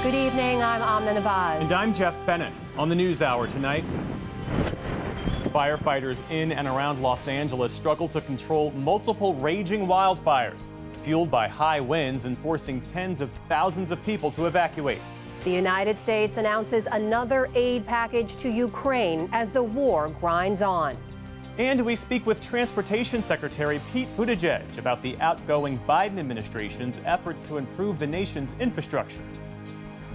Good evening, I'm Amna Navaz. And I'm Jeff Bennett. On the NewsHour tonight, firefighters in and around Los Angeles struggle to control multiple raging wildfires, fueled by high winds and forcing tens of thousands of people to evacuate. The United States announces another aid package to Ukraine as the war grinds on. And we speak with Transportation Secretary Pete Buttigieg about the outgoing Biden administration's efforts to improve the nation's infrastructure.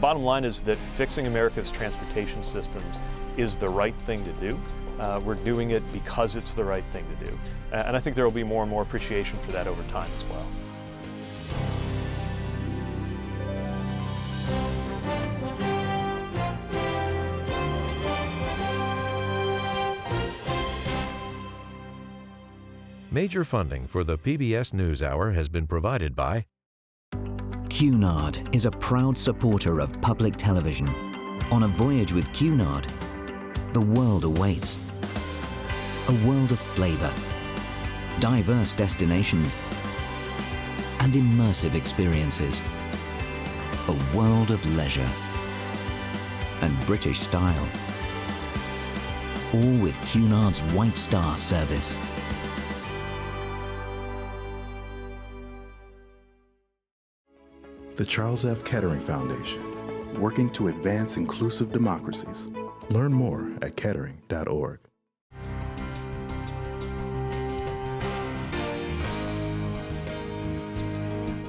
Bottom line is that fixing America's transportation systems is the right thing to do. We're doing it because it's the right thing to do. And I think there will be more and more appreciation for that over time as well. Major funding for the PBS News Hour has been provided by Cunard is a proud supporter of public television. On a voyage with Cunard, the world awaits. A world of flavor, diverse destinations, and immersive experiences. A world of leisure and British style. All with Cunard's White Star service. The Charles F. Kettering Foundation, working to advance inclusive democracies. Learn more at kettering.org.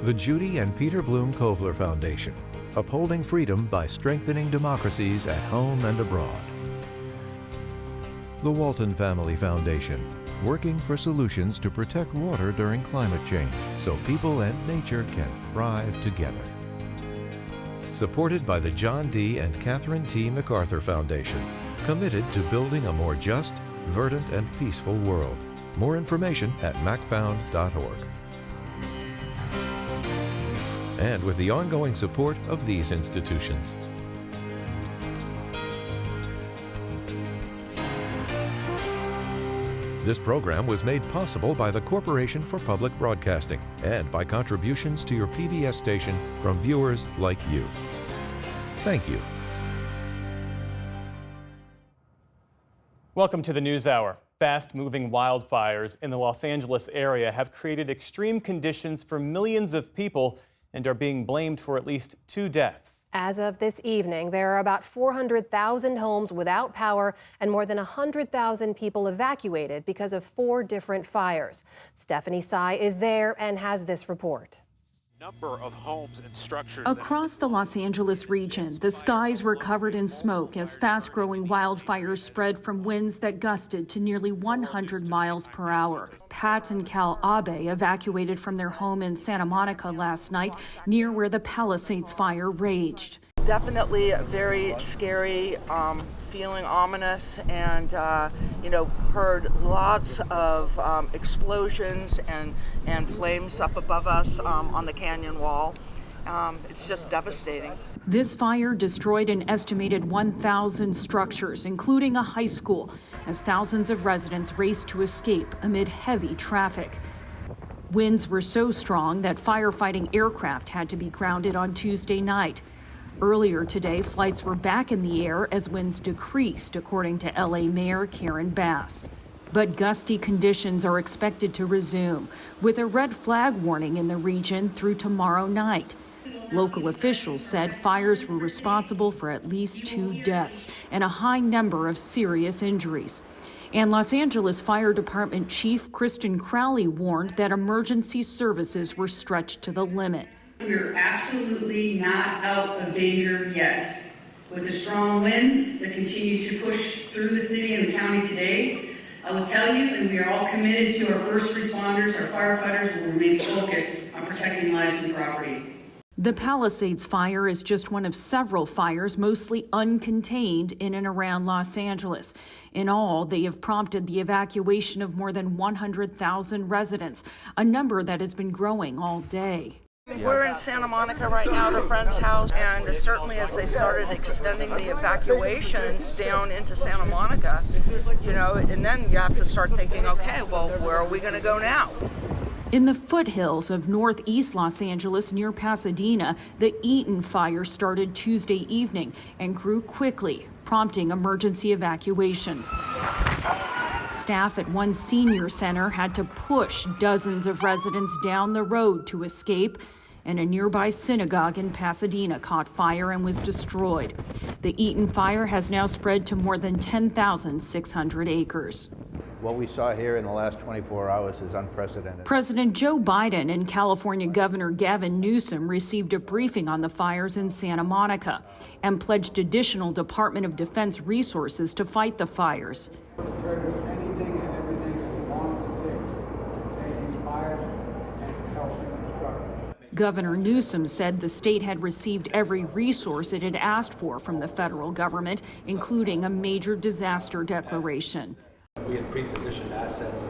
the Judy and Peter Bloom Kovler Foundation, upholding freedom by strengthening democracies at home and abroad. The Walton Family Foundation, working for solutions to protect water during climate change so people and nature can thrive together. Supported by the John D. and Catherine T. MacArthur Foundation, committed to building a more just, verdant, and peaceful world. More information at macfound.org. And with the ongoing support of these institutions. This program was made possible by the Corporation for Public Broadcasting and by contributions to your PBS station from viewers like you. Thank you. Welcome to the NewsHour. Fast-moving wildfires in the Los Angeles area have created extreme conditions for millions of people and are being blamed for at least 2 deaths. As of this evening, there are about 400,000 homes without power and more than 100,000 people evacuated because of 4 different fires. Stephanie Sy is there and has this report. Number of homes and structures across the Los Angeles region, the skies were covered in smoke as fast-growing wildfires spread from winds that gusted to nearly 100 miles per hour. Pat and Cal Abe evacuated from their home in Santa Monica last night, near where the Palisades fire raged. Definitely very scary, feeling ominous, and heard lots of explosions and flames up above us on the canyon wall. It's just devastating. This fire destroyed an estimated 1,000 structures, including a high school, as thousands of residents raced to escape amid heavy traffic. Winds were so strong that firefighting aircraft had to be grounded on Tuesday night. Earlier today, flights were back in the air as winds decreased, according to LA Mayor Karen Bass. But gusty conditions are expected to resume, with a red flag warning in the region through tomorrow night. Local officials said fires were responsible for at least 2 deaths and a high number of serious injuries. And Los Angeles Fire Department Chief Kristen Crowley warned that emergency services were stretched to the limit. We're absolutely not out of danger yet. With the strong winds that continue to push through the city and the county today, I will tell you, and we are all committed to our first responders, our firefighters will remain focused on protecting lives and property. The Palisades fire is just one of several fires, mostly uncontained, in and around Los Angeles. In all, they have prompted the evacuation of more than 100,000 residents, a number that has been growing all day. We're in Santa Monica right now at a friend's house, and certainly as they started extending the evacuations down into Santa Monica, and then you have to start thinking, okay, well, where are we going to go now? In the foothills of northeast Los Angeles near Pasadena, the Eaton fire started Tuesday evening and grew quickly, prompting emergency evacuations. Staff at one senior center had to push dozens of residents down the road to escape, and a nearby synagogue in Pasadena caught fire and was destroyed. The Eaton fire has now spread to more than 10,600 acres. What we saw here in the last 24 hours is unprecedented. President Joe Biden and California Governor Gavin Newsom received a briefing on the fires in Santa Monica and pledged additional Department of Defense resources to fight the fires. Anything and everything that we want to fix to take these fires and help reconstruct. Governor Newsom said the state had received every resource it had asked for from the federal government, including a major disaster declaration. We had pre-positioned assets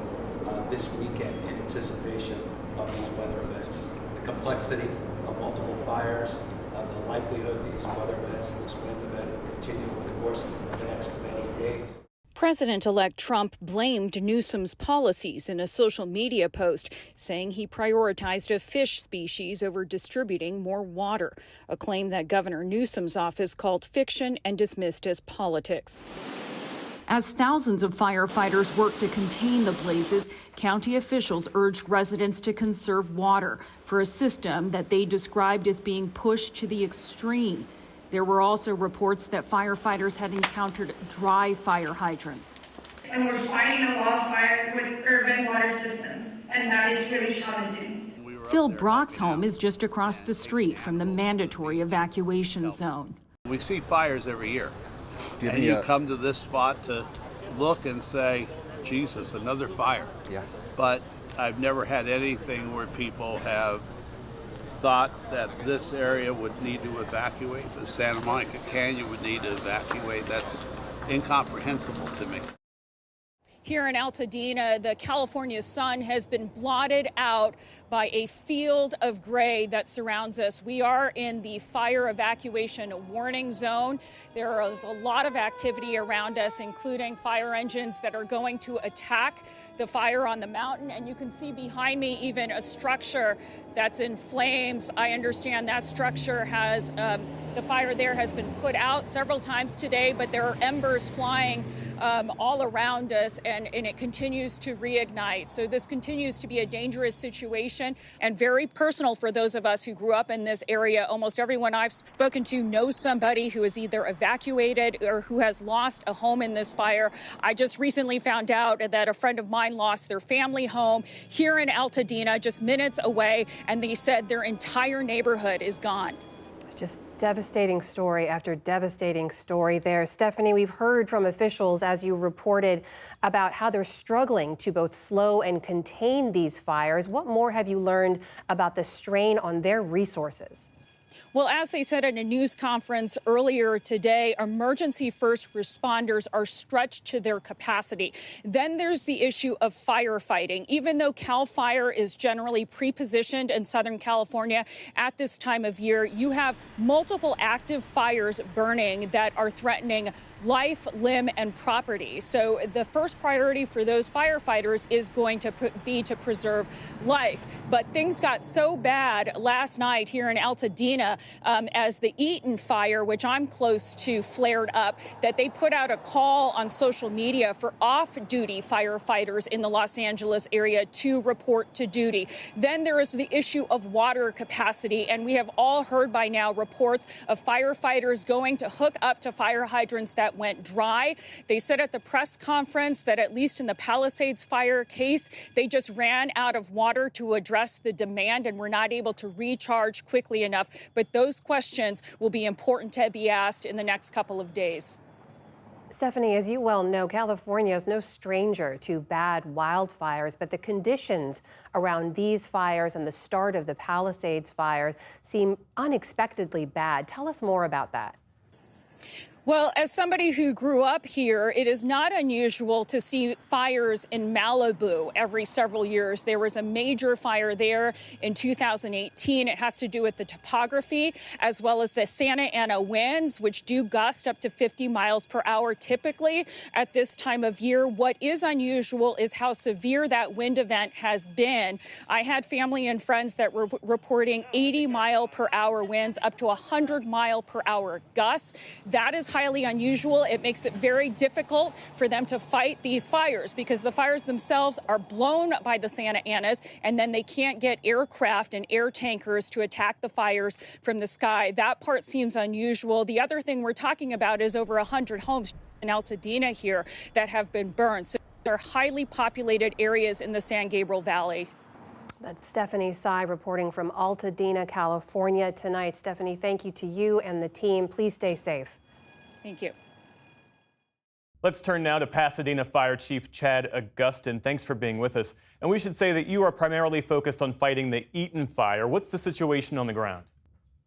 this weekend in anticipation of these weather events. The complexity of multiple fires, the likelihood these weather events, this wind event will continue over the course of the next many days. President-elect Trump blamed Newsom's policies in a social media post, saying he prioritized a fish species over distributing more water, a claim that Governor Newsom's office called fiction and dismissed as politics. As thousands of firefighters worked to contain the blazes, county officials urged residents to conserve water for a system that they described as being pushed to the extreme. There were also reports that firefighters had encountered dry fire hydrants. And we're fighting a wildfire with urban water systems, and that is really challenging. Phil Brock's home is just across the street from the mandatory evacuation zone. We see fires every year. And you come to this spot to look and say, Jesus, another fire. Yeah. But I've never had anything where people have thought that this area would need to evacuate, the Santa Monica Canyon would need to evacuate. That's incomprehensible to me. Here in Altadena, the California sun has been blotted out by a field of gray that surrounds us. We are in the fire evacuation warning zone. There is a lot of activity around us, including fire engines that are going to attack the fire on the mountain. And you can see behind me even a structure that's in flames. I understand that structure has, the fire there has been put out several times today, but there are embers flying all around us, and it continues to reignite. So this continues to be a dangerous situation and very personal for those of us who grew up in this area. Almost everyone I've spoken to knows somebody who is either evacuated or who has lost a home in this fire. I just recently found out that a friend of mine lost their family home here in Altadena, just minutes away, and they said their entire neighborhood is gone. Just devastating story after devastating story there. Stephanie, we've heard from officials, as you reported, about how they're struggling to both slow and contain these fires. What more have you learned about the strain on their resources? Well, as they said at a news conference earlier today, emergency first responders are stretched to their capacity. Then there's the issue of firefighting. Even though CAL FIRE is generally pre-positioned in Southern California at this time of year, you have multiple active fires burning that are threatening life, limb, and property. So the first priority for those firefighters is going to be to preserve life. But things got so bad last night here in Altadena as the Eaton fire, which I'm close to, flared up, that they put out a call on social media for off-duty firefighters in the Los Angeles area to report to duty. Then there is the issue of water capacity, and we have all heard by now reports of firefighters going to hook up to fire hydrants that went dry. They said at the press conference that at least in the Palisades fire case, they just ran out of water to address the demand and were not able to recharge quickly enough. But those questions will be important to be asked in the next couple of days. Stephanie, as you well know, California is no stranger to bad wildfires, but the conditions around these fires and the start of the Palisades fires seem unexpectedly bad. Tell us more about that. Well, as somebody who grew up here, it is not unusual to see fires in Malibu every several years. There was a major fire there in 2018. It has to do with the topography as well as the Santa Ana winds, which do gust up to 50 miles per hour typically at this time of year. What is unusual is how severe that wind event has been. I had family and friends that were reporting 80-mile-per-hour winds, up to 100-mile-per-hour gusts. That is highly unusual. It makes it very difficult for them to fight these fires because the fires themselves are blown by the Santa Anas, and then they can't get aircraft and air tankers to attack the fires from the sky. That part seems unusual. The other thing we're talking about is over 100 homes in Altadena here that have been burned. So they're highly populated areas in the San Gabriel Valley. That's Stephanie Sy reporting from Altadena, California tonight. Stephanie, thank you to you and the team. Please stay safe. Thank you. Let's turn now to Pasadena Fire Chief Chad Augustin. Thanks for being with us. And we should say that you are primarily focused on fighting the Eaton fire. What's the situation on the ground?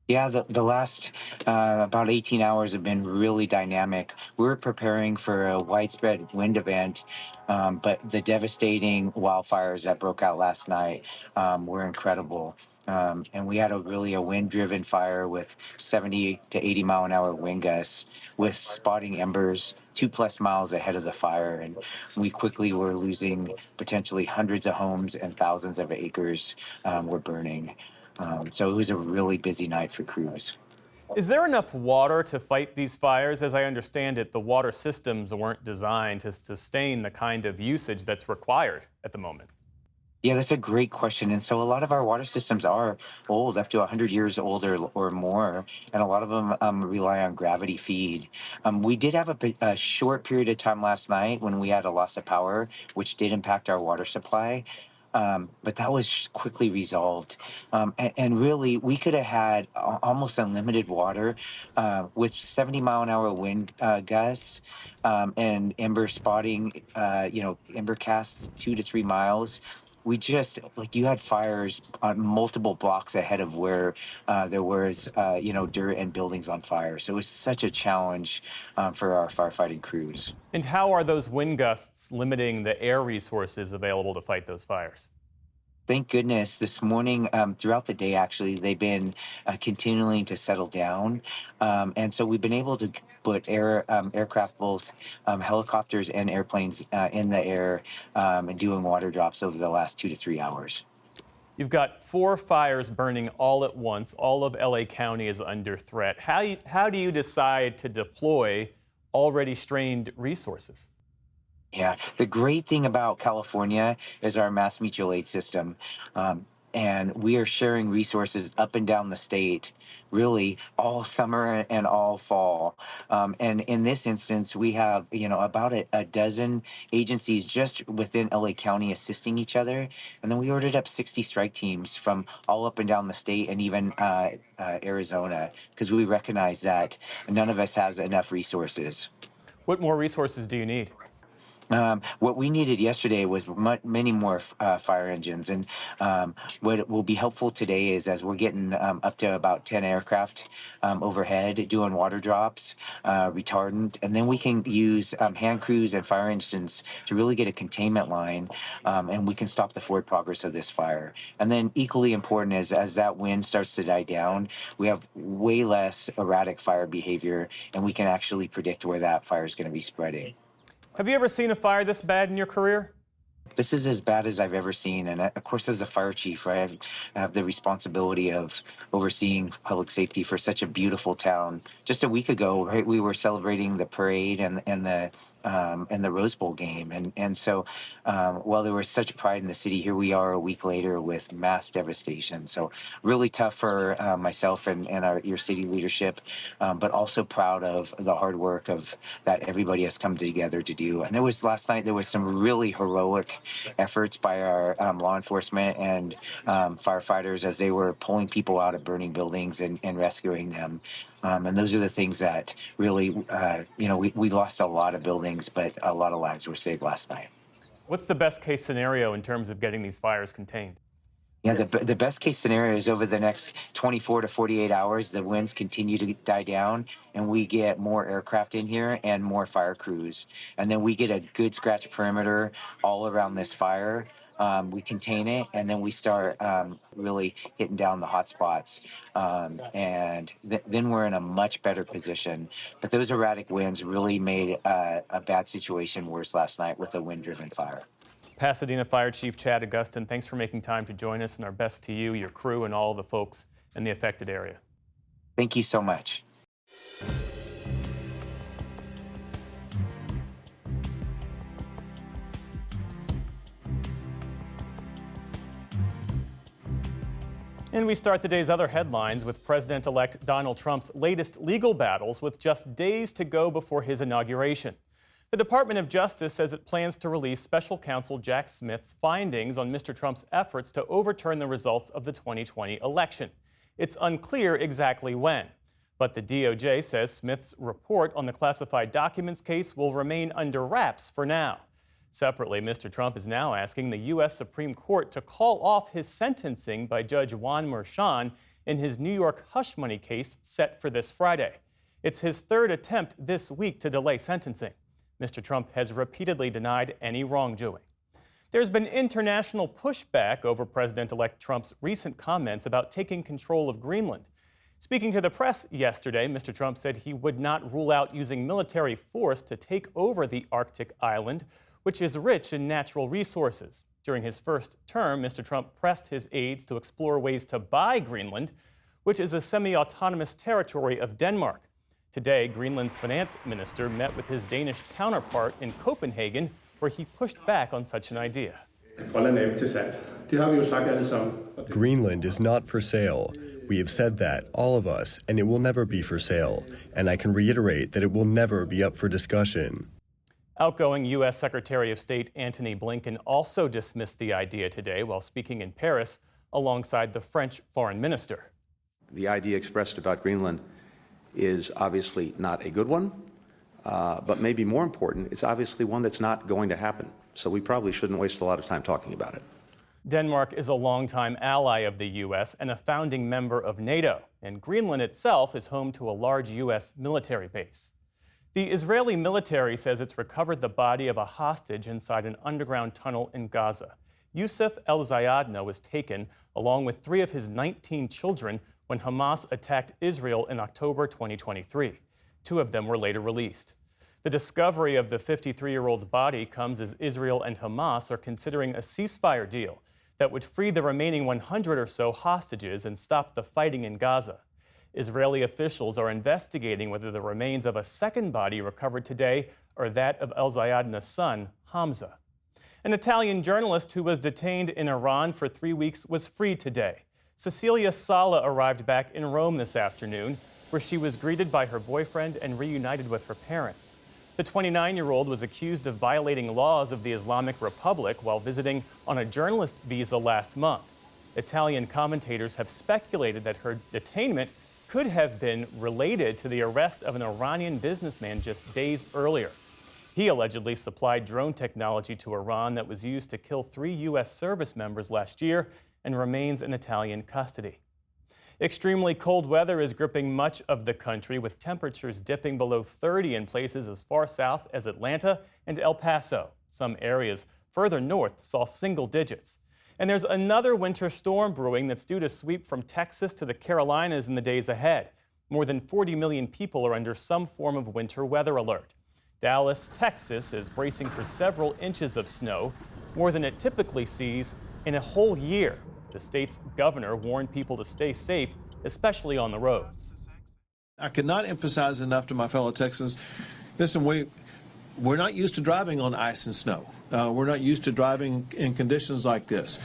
Yeah, the last about 18 hours have been really dynamic. We're preparing for a widespread wind event, but the devastating wildfires that broke out last night were incredible. And we had a wind-driven fire with 70 to 80 mile an hour wind gusts with spotting embers 2+ miles ahead of the fire. And we quickly were losing potentially hundreds of homes and thousands of acres were burning. So it was a really busy night for crews. Is there enough water to fight these fires? As I understand it, the water systems weren't designed to sustain the kind of usage that's required at the moment. Yeah, that's a great question. And so a lot of our water systems are old, up to 100 years old or more, and a lot of them rely on gravity feed. We did have a short period of time last night when we had a loss of power, which did impact our water supply. But that was quickly resolved. And really, we could have had almost unlimited water with 70-mile-an-hour wind gusts and ember spotting, ember casts 2 to 3 miles. We just, you had fires on multiple blocks ahead of where there was, dirt and buildings on fire. So it was such a challenge for our firefighting crews. And how are those wind gusts limiting the air resources available to fight those fires? Thank goodness this morning, throughout the day, actually, they've been continuing to settle down. And so we've been able to put aircraft, both helicopters and airplanes in the air and doing water drops over the last 2 to 3 hours. You've got 4 fires burning all at once. All of LA County is under threat. How do you decide to deploy already strained resources? Yeah, the great thing about California is our mass mutual aid system. And we are sharing resources up and down the state, really all summer and all fall. And in this instance, we have, about a dozen agencies just within LA County assisting each other. And then we ordered up 60 strike teams from all up and down the state and even Arizona, because we recognize that none of us has enough resources. What more resources do you need? What we needed yesterday was many more fire engines, and what will be helpful today is as we're getting up to about 10 aircraft overhead doing water drops, retardant, and then we can use hand crews and fire engines to really get a containment line, and we can stop the forward progress of this fire. And then equally important is as that wind starts to die down, we have way less erratic fire behavior, and we can actually predict where that fire is going to be spreading. Have you ever seen a fire this bad in your career? This is as bad as I've ever seen. And of course, as a fire chief, I have the responsibility of overseeing public safety for such a beautiful town. Just a week ago, right, we were celebrating the parade and the Rose Bowl game. And so while there was such pride in the city, here we are a week later with mass devastation. So really tough for myself and your city leadership, but also proud of the hard work that everybody has come together to do. And last night, there was some really heroic efforts by our law enforcement and firefighters as they were pulling people out of burning buildings and rescuing them. And those are the things that really, we lost a lot of buildings, but a lot of lives were saved last night. What's the best case scenario in terms of getting these fires contained? You know, the best case scenario is over the next 24 to 48 hours, the winds continue to die down and we get more aircraft in here and more fire crews. And then we get a good scratch perimeter all around this fire. We contain it and then we start really hitting down the hot spots. Then we're in a much better position. But those erratic winds really made a bad situation worse last night with a wind-driven fire. Pasadena Fire Chief Chad Augustin, thanks for making time to join us, and our best to you, your crew, and all the folks in the affected area. Thank you so much. And we start the day's other headlines with President-elect Donald Trump's latest legal battles with just days to go before his inauguration. The Department of Justice says it plans to release Special Counsel Jack Smith's findings on Mr. Trump's efforts to overturn the results of the 2020 election. It's unclear exactly when, but the DOJ says Smith's report on the classified documents case will remain under wraps for now. Separately, Mr. Trump is now asking the U.S. Supreme Court to call off his sentencing by Judge Juan Merchan in his New York hush money case set for this Friday. It's his third attempt this week to delay sentencing. Mr. Trump has repeatedly denied any wrongdoing. There's been international pushback over President-elect Trump's recent comments about taking control of Greenland. Speaking to the press yesterday, Mr. Trump said he would not rule out using military force to take over the Arctic island, which is rich in natural resources. During his first term, Mr. Trump pressed his aides to explore ways to buy Greenland, which is a semi-autonomous territory of Denmark. Today, Greenland's finance minister met with his Danish counterpart in Copenhagen, where he pushed back on such an idea. Greenland is not for sale. We have said that, all of us, and it will never be for sale. And I can reiterate that it will never be up for discussion. Outgoing U.S. Secretary of State Antony Blinken also dismissed the idea today while speaking in Paris alongside the French foreign minister. The idea expressed about Greenland is obviously not a good one, but maybe more important, it's obviously one that's not going to happen. So we probably shouldn't waste a lot of time talking about it. Denmark is a longtime ally of the U.S. and a founding member of NATO, and Greenland itself is home to a large U.S. military base. The Israeli military says it's recovered the body of a hostage inside an underground tunnel in Gaza. Youssef El-Zayadna was taken, along with 3 of his 19 children, when Hamas attacked Israel in October 2023. 2 of them were later released. The discovery of the 53-year-old's body comes as Israel and Hamas are considering a ceasefire deal that would free the remaining 100 or so hostages and stop the fighting in Gaza. Israeli officials are investigating whether the remains of a second body recovered today are that of El-Zayadna's son, Hamza. An Italian journalist who was detained in Iran for 3 weeks was freed today. Cecilia Sala arrived back in Rome this afternoon, where she was greeted by her boyfriend and reunited with her parents. The 29-year-old was accused of violating laws of the Islamic Republic while visiting on a journalist visa last month. Italian commentators have speculated that her detainment could have been related to the arrest of an Iranian businessman just days earlier. He allegedly supplied drone technology to Iran that was used to kill 3 U.S. service members last year and remains in Italian custody. Extremely cold weather is gripping much of the country, with temperatures dipping below 30 in places as far south as Atlanta and El Paso. Some areas further north saw single digits. And there's another winter storm brewing that's due to sweep from Texas to the Carolinas in the days ahead. More than 40 million people are under some form of winter weather alert. Dallas, Texas is bracing for several inches of snow, more than it typically sees in a whole year. The state's governor warned people to stay safe, especially on the roads. I cannot emphasize enough to my fellow Texans, listen, we're not used to driving on ice and snow. We're not used to driving in conditions like this.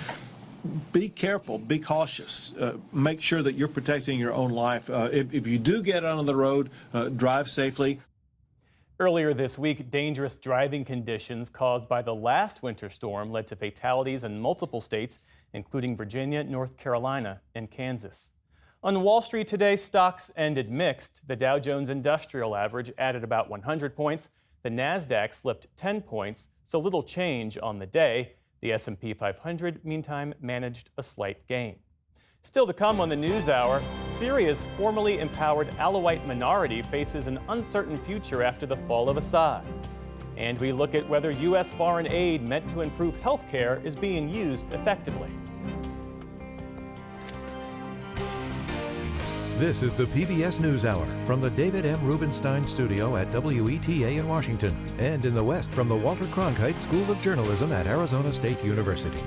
Be careful, be cautious. Make sure that you're protecting your own life. If you do get out on the road, drive safely. Earlier this week, dangerous driving conditions caused by the last winter storm led to fatalities in multiple states, including Virginia, North Carolina, and Kansas. On Wall Street today, stocks ended mixed. The Dow Jones Industrial Average added about 100 points. The NASDAQ slipped 10 points, so little change on the day. The S&P 500, meantime, managed a slight gain. Still to come on the NewsHour, Syria's formerly empowered Alawite minority faces an uncertain future after the fall of Assad. And we look at whether U.S. foreign aid meant to improve health care is being used effectively. This is the PBS News Hour from the David M. Rubenstein Studio at WETA in Washington, and in the West from the Walter Cronkite School of Journalism at Arizona State University.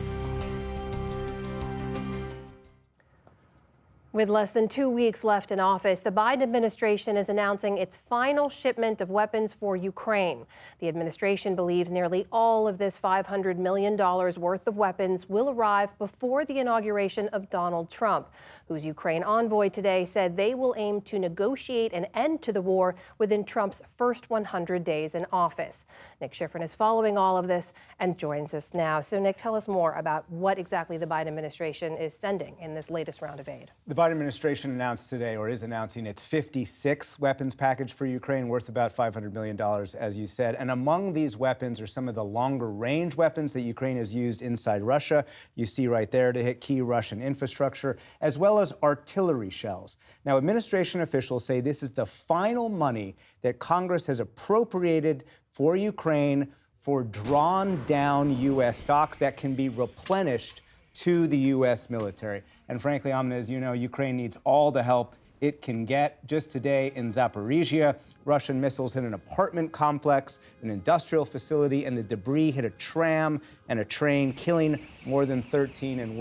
With less than 2 weeks left in office, the Biden administration is announcing its final shipment of weapons for Ukraine. The administration believes nearly all of this $500 million worth of weapons will arrive before the inauguration of Donald Trump, whose Ukraine envoy today said they will aim to negotiate an end to the war within Trump's first 100 days in office. Nick Schifrin is following all of this and joins us now. So, Nick, tell us more about what exactly the Biden administration is sending in this latest round of aid. The Biden administration announced today, or is announcing, its 56th weapons package for Ukraine, worth about $500 million, as you said. And among these weapons are some of the longer-range weapons that Ukraine has used inside Russia. You see right there, to hit key Russian infrastructure, as well as artillery shells. Now, administration officials say this is the final money that Congress has appropriated for Ukraine for drawn-down U.S. stocks that can be replenished to the U.S. military. And frankly, Amna, as you know, Ukraine needs all the help it can get. Just today in Zaporizhia, Russian missiles hit an apartment complex, an industrial facility, and the debris hit a tram and a train, killing more than 13 and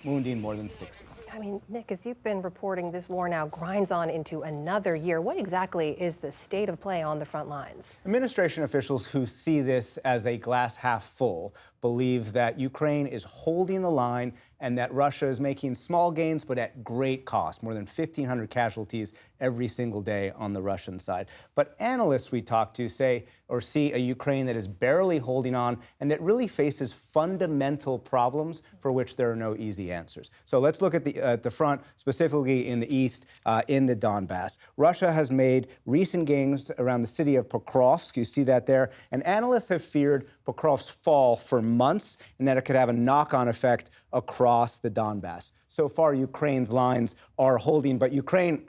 wounding more than 60. I mean, Nick, as you've been reporting, this war now grinds on into another year. What exactly is the state of play on the front lines? Administration officials who see this as a glass half full believe that Ukraine is holding the line and that Russia is making small gains, but at great cost, more than 1,500 casualties every single day on the Russian side. But analysts we talk to say or see a Ukraine that is barely holding on and that really faces fundamental problems for which there are no easy answers. So let's look at the front, specifically in the east, in the Donbass. Russia has made recent gains around the city of Pokrovsk. You see that there. And analysts have feared Pokrovsk's fall for months and that it could have a knock-on effect across the Donbass. So far, Ukraine's lines are holding, but Ukraine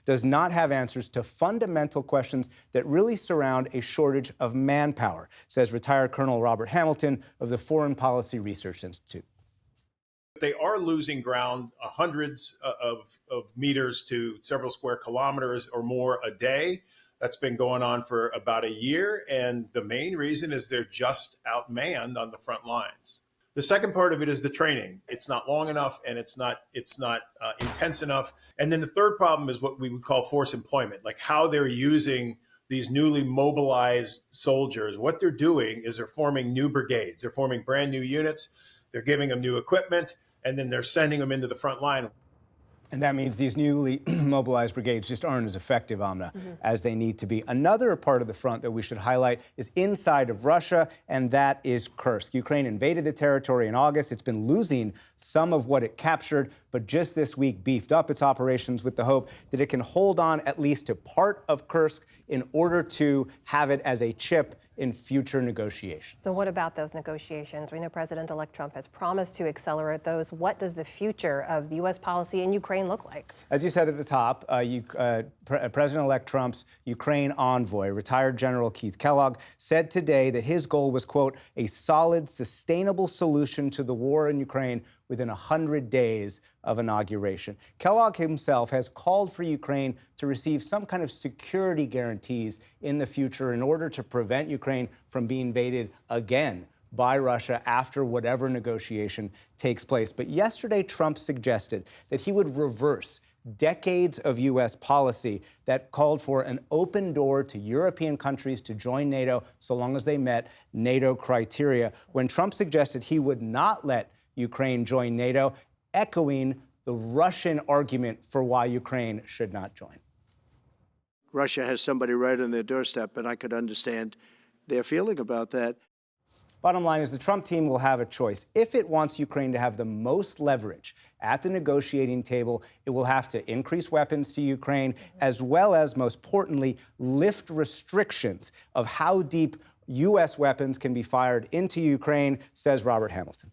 does not have answers to fundamental questions that really surround a shortage of manpower, says retired Colonel Robert Hamilton of the Foreign Policy Research Institute. They are losing ground hundreds of meters to several square kilometers or more a day. That's been going on for about a year, and the main reason is they're just outmanned on the front lines. The second part of it is the training. It's not long enough, and it's not intense enough. And then the third problem is what we would call force employment, like how they're using these newly mobilized soldiers. What they're doing is they're forming new brigades. They're forming brand new units. They're giving them new equipment, and then they're sending them into the front line. And that means these newly mobilized brigades just aren't as effective, Amna, as they need to be. Another part of the front that we should highlight is inside of Russia, and that is Kursk. Ukraine invaded the territory in August. It's been losing some of what it captured, but just this week beefed up its operations with the hope that it can hold on at least to part of Kursk in order to have it as a chip in future negotiations. So what about those negotiations? We know President-elect Trump has promised to accelerate those. What does the future of the U.S. policy in Ukraine look like? As you said at the top, President-elect Trump's Ukraine envoy, retired General Keith Kellogg, said today that his goal was, quote, a solid, sustainable solution to the war in Ukraine within 100 days of inauguration. Kellogg himself has called for Ukraine to receive some kind of security guarantees in the future in order to prevent Ukraine from being invaded again by Russia after whatever negotiation takes place. But yesterday, Trump suggested that he would reverse decades of U.S. policy that called for an open door to European countries to join NATO so long as they met NATO criteria, when Trump suggested he would not let Ukraine join NATO, echoing the Russian argument for why Ukraine should not join. Russia has somebody right on their doorstep, and I could understand their feeling about that. Bottom line is the Trump team will have a choice. If it wants Ukraine to have the most leverage at the negotiating table, it will have to increase weapons to Ukraine, as well as, most importantly, lift restrictions of how deep U.S. weapons can be fired into Ukraine, says Robert Hamilton.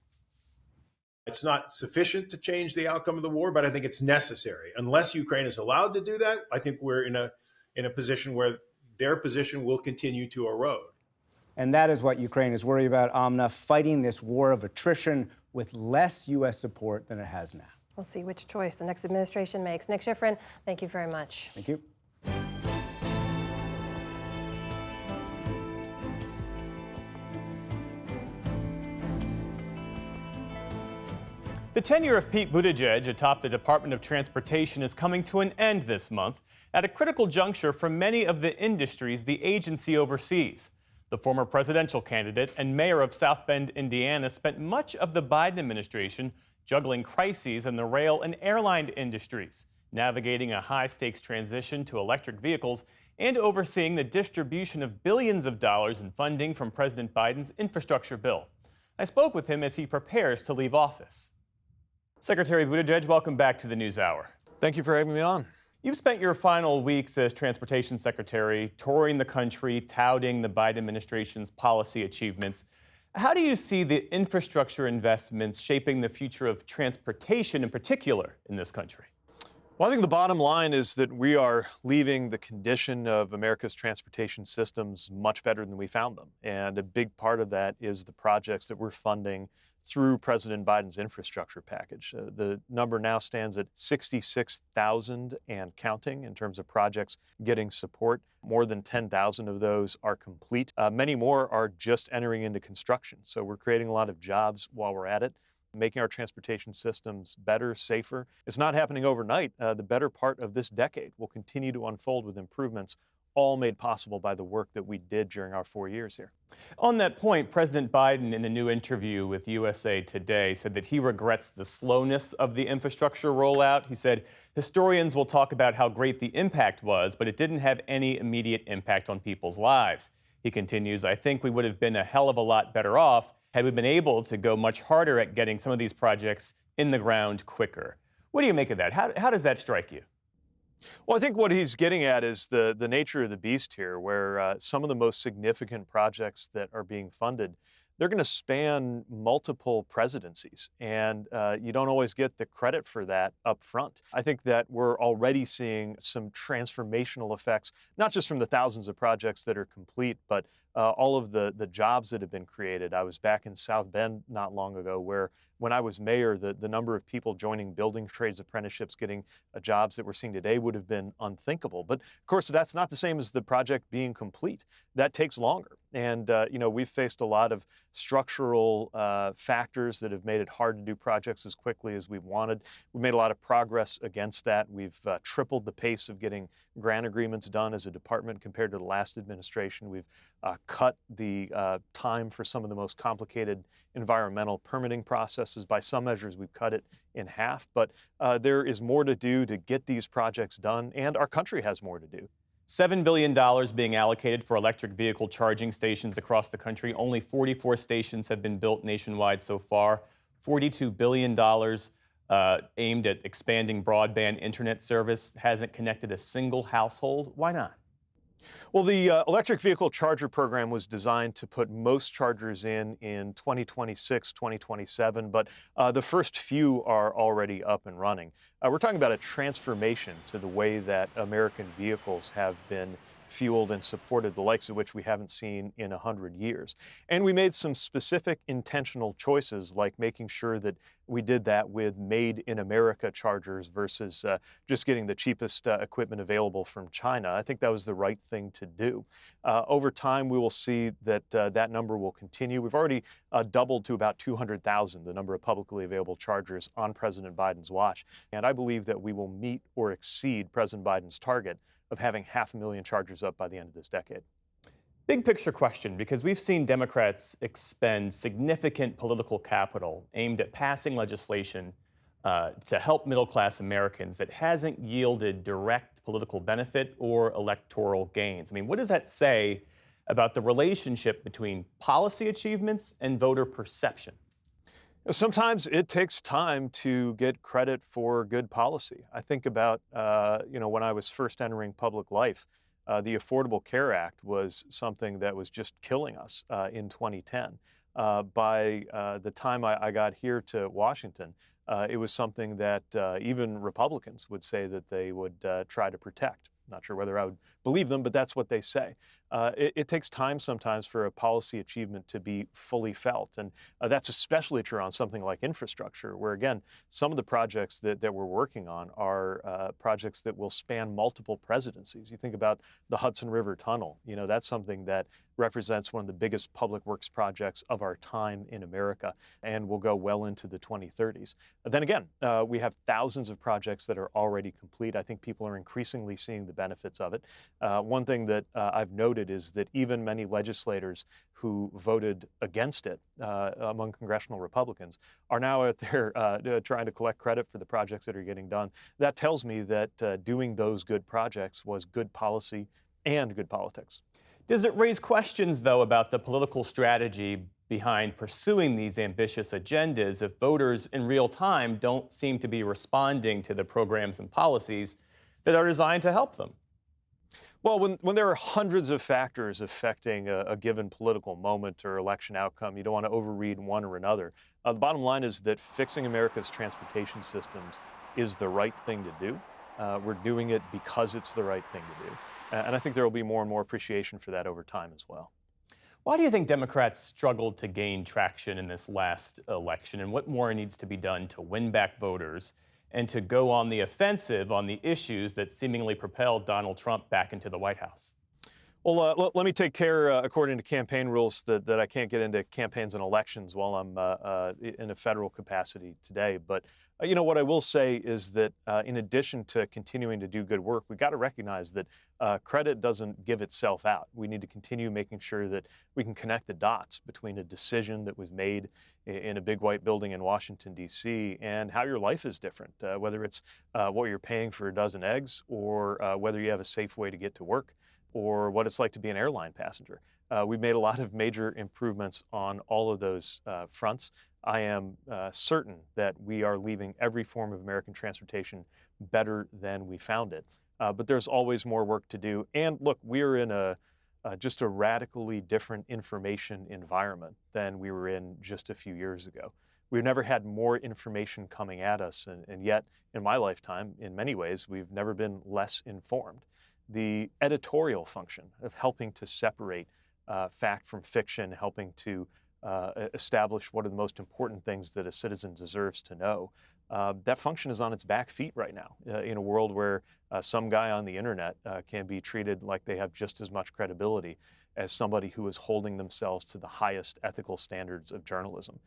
It's not sufficient to change the outcome of the war, but I think it's necessary. Unless Ukraine is allowed to do that, I think we're in a position where their position will continue to erode. And that is what Ukraine is worried about, Amna, fighting this war of attrition with less U.S. support than it has now. We'll see which choice the next administration makes. Nick Schifrin, thank you very much. Thank you. The tenure of Pete Buttigieg atop the Department of Transportation is coming to an end this month at a critical juncture for many of the industries the agency oversees. The former presidential candidate and mayor of South Bend, Indiana, spent much of the Biden administration juggling crises in the rail and airline industries, navigating a high-stakes transition to electric vehicles, and overseeing the distribution of billions of dollars in funding from President Biden's infrastructure bill. I spoke with him as he prepares to leave office. Secretary Buttigieg, welcome back to the NewsHour. Thank you for having me on. You've spent your final weeks as Transportation Secretary touring the country, touting the Biden administration's policy achievements. How do you see the infrastructure investments shaping the future of transportation in particular in this country? Well, I think the bottom line is that we are leaving the condition of America's transportation systems much better than we found them. And a big part of that is the projects that we're funding through President Biden's infrastructure package. The number now stands at 66,000 and counting in terms of projects getting support. More than 10,000 of those are complete. Many more are just entering into construction. So we're creating a lot of jobs while we're at it, making our transportation systems better, safer. It's not happening overnight. The better part of this decade will continue to unfold with improvements, all made possible by the work that we did during our 4 years here. On that point, President Biden, in a new interview with USA Today, said that he regrets the slowness of the infrastructure rollout. He said, historians will talk about how great the impact was, but it didn't have any immediate impact on people's lives. He continues, I think we would have been a hell of a lot better off had we been able to go much harder at getting some of these projects in the ground quicker. What do you make of that? How does that strike you? Well, I think what he's getting at is the nature of the beast here, where some of the most significant projects that are being funded, they're going to span multiple presidencies, and you don't always get the credit for that up front. I think that we're already seeing some transformational effects, not just from the thousands of projects that are complete, but all of the jobs that have been created. I was back in South Bend not long ago, where when I was mayor, the number of people joining building trades apprenticeships, getting jobs that we're seeing today would have been unthinkable. But of course, that's not the same as the project being complete. That takes longer. And, we've faced a lot of structural factors that have made it hard to do projects as quickly as we wanted. We've made a lot of progress against that. We've tripled the pace of getting grant agreements done as a department compared to the last administration. We've cut the time for some of the most complicated environmental permitting processes. By some measures, we've cut it in half. But there is more to do to get these projects done, and our country has more to do. $7 billion being allocated for electric vehicle charging stations across the country. Only 44 stations have been built nationwide so far. $42 billion aimed at expanding broadband internet service. Hasn't connected a single household. Why not? Well, the electric vehicle charger program was designed to put most chargers in 2026, 2027, but the first few are already up and running. We're talking about a transformation to the way that American vehicles have been fueled and supported, the likes of which we haven't seen in 100 years. And we made some specific intentional choices, like making sure that we did that with made in America chargers versus just getting the cheapest equipment available from China. I think that was the right thing to do. Over time, we will see that that number will continue. We've already doubled to about 200,000, the number of publicly available chargers on President Biden's watch. And I believe that we will meet or exceed President Biden's target of having 500,000 chargers up by the end of this decade. Big picture question, because we've seen Democrats expend significant political capital aimed at passing legislation to help middle-class Americans that hasn't yielded direct political benefit or electoral gains. I mean, what does that say about the relationship between policy achievements and voter perception? Sometimes it takes time to get credit for good policy. I think about, when I was first entering public life, The Affordable Care Act was something that was just killing us in 2010. By the time I got here to Washington, it was something that even Republicans would say that they would try to protect. Not sure whether I would believe them, but that's what they say. It takes time sometimes for a policy achievement to be fully felt. And that's especially true on something like infrastructure, where, again, some of the projects that we're working on are projects that will span multiple presidencies. You think about the Hudson River Tunnel. You know, that's something that represents one of the biggest public works projects of our time in America and will go well into the 2030s. Then again, we have thousands of projects that are already complete. I think people are increasingly seeing the benefits of it. One thing that I've noted is that even many legislators who voted against it among congressional Republicans are now out there trying to collect credit for the projects that are getting done. That tells me that doing those good projects was good policy and good politics. Does it raise questions, though, about the political strategy behind pursuing these ambitious agendas if voters in real time don't seem to be responding to the programs and policies that are designed to help them? Well, when there are hundreds of factors affecting a given political moment or election outcome, you don't want to overread one or another. The bottom line is that fixing America's transportation systems is the right thing to do. We're doing it because it's the right thing to do. And I think there will be more and more appreciation for that over time as well. Why do you think Democrats struggled to gain traction in this last election, and what more needs to be done to win back voters and to go on the offensive on the issues that seemingly propelled Donald Trump back into the White House? Well, let me take care, according to campaign rules, that I can't get into campaigns and elections while I'm in a federal capacity today. But, you know, what I will say is that in addition to continuing to do good work, we've got to recognize that credit doesn't give itself out. We need to continue making sure that we can connect the dots between a decision that was made in a big white building in Washington, D.C., and how your life is different, whether it's what you're paying for a dozen eggs or whether you have a safe way to get to work, or what it's like to be an airline passenger. We've made a lot of major improvements on all of those fronts. I am certain that we are leaving every form of American transportation better than we found it. But there's always more work to do. And look, we're in just a radically different information environment than we were in just a few years ago. We've never had more information coming at us, and yet, in my lifetime, in many ways, we've never been less informed. The editorial function of helping to separate fact from fiction, helping to establish what are the most important things that a citizen deserves to know, that function is on its back feet right now in a world where some guy on the internet can be treated like they have just as much credibility as somebody who is holding themselves to the highest ethical standards of journalism.